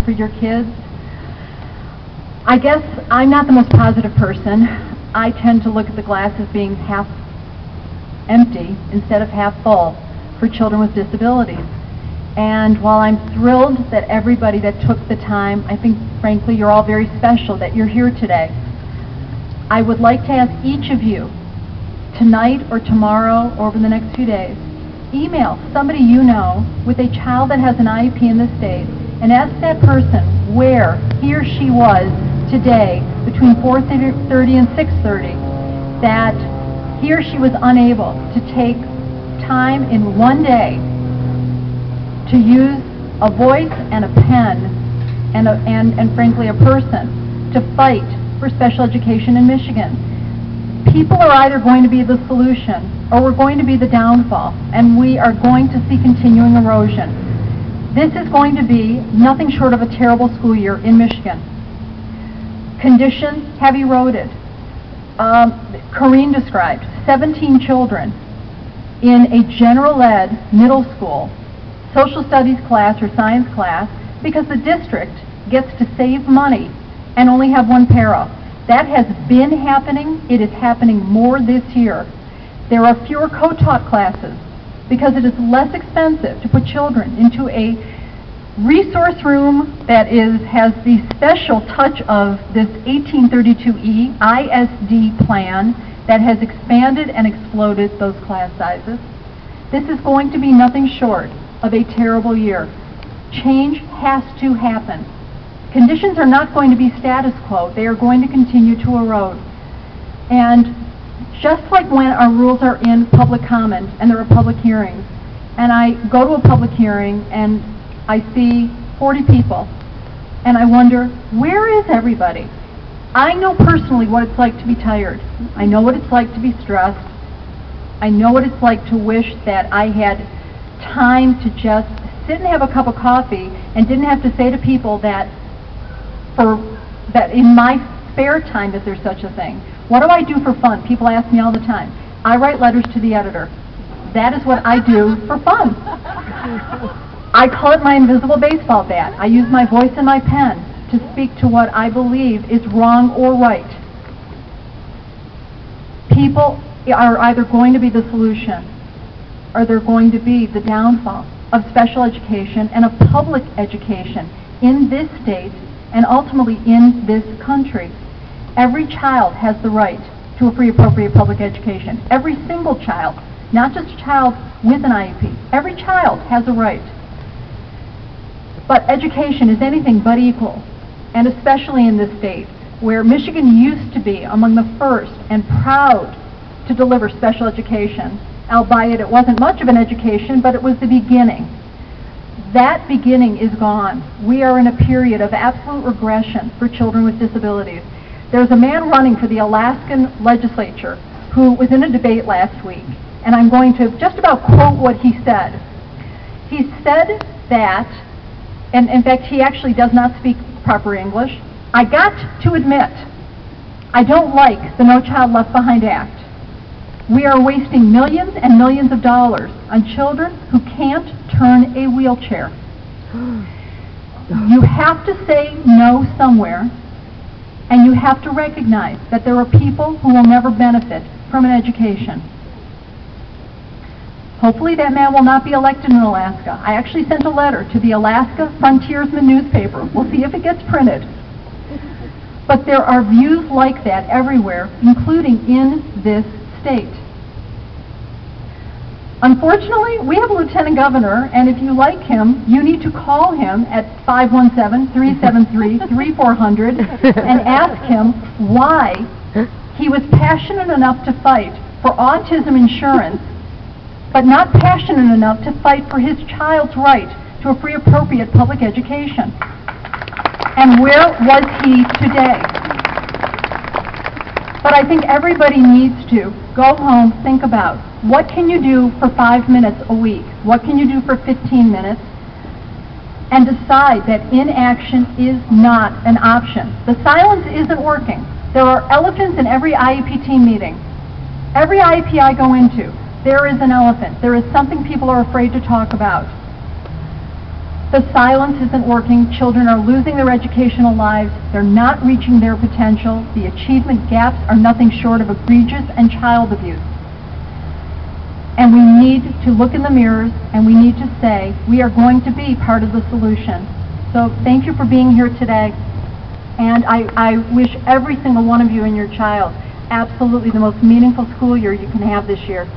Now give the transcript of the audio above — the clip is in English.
for your kids. I guess I'm not the most positive person. I tend to look at the glass as being half empty instead of half full for children with disabilities. And while I'm thrilled that everybody that took the time, I think frankly you're all very special that you're here today, I would like to ask each of you, tonight or tomorrow or over the next few days, email somebody you know with a child that has an IEP in this state and ask that person where he or she was today between 4:30 and 6:30, that he or she was unable to take time in one day to use a voice and a pen and frankly a person to fight for special education in Michigan. People are either going to be the solution or we're going to be the downfall, and we are going to see continuing erosion. This is going to be nothing short of a terrible school year in Michigan. Conditions have eroded. Corrine described 17 children in a general ed middle school social studies class or science class because the district gets to save money and only have one para. That has been happening. It is happening more this year. There are fewer co-taught classes because it is less expensive to put children into a resource room that has the special touch of this 1832E ISD plan that has expanded and exploded those class sizes. This is going to be nothing short of a terrible year. Change has to happen. Conditions are not going to be status quo. They are going to continue to erode. And just like when our rules are in public comment and there are public hearings, and I go to a public hearing and I see 40 people, and I wonder, where is everybody? I know personally what it's like to be tired. I know what it's like to be stressed. I know what it's like to wish that I had time to just sit and have a cup of coffee and didn't have to say to people that in my spare time, if there's such a thing, what do I do for fun? People ask me all the time. I write letters to the editor. That is what I do for fun. I call it my invisible baseball bat. I use my voice and my pen to speak to what I believe is wrong or right. People are either going to be the solution or they're going to be the downfall of special education and of public education in this state and ultimately in this country. Every child has the right to a free, appropriate public education. Every single child, not just a child with an IEP. Every child has a right. But education is anything but equal, and especially in this state, where Michigan used to be among the first and proud to deliver special education, albeit it wasn't much of an education, but it was the beginning. That beginning is gone. We are in a period of absolute regression for children with disabilities. There's a man running for the Alaskan legislature who was in a debate last week, and I'm going to just about quote what he said. He said that, and in fact he actually does not speak proper English, I got to admit, I don't like the No Child Left Behind Act. We are wasting millions and millions of dollars on children who can't turn a wheelchair. You have to say no somewhere, and you have to recognize that there are people who will never benefit from an education. Hopefully that man will not be elected in Alaska. I actually sent a letter to the Alaska Frontiersman newspaper. We'll see if it gets printed. But there are views like that everywhere, including in this state. Unfortunately, we have a lieutenant governor, and if you like him, you need to call him at 517-373-3400 and ask him why he was passionate enough to fight for autism insurance, but not passionate enough to fight for his child's right to a free, appropriate public education. And where was he today? But I think everybody needs to go home, think about what can you do for 5 minutes a week? What can you do for 15 minutes? And decide that inaction is not an option. The silence isn't working. There are elephants in every IEP team meeting. Every IEP I go into, there is an elephant. There is something people are afraid to talk about. The silence isn't working. Children are losing their educational lives. They're not reaching their potential. The achievement gaps are nothing short of egregious and child abuse. And we need to look in the mirrors and we need to say, we are going to be part of the solution. So thank you for being here today. And I wish every single one of you and your child absolutely the most meaningful school year you can have this year.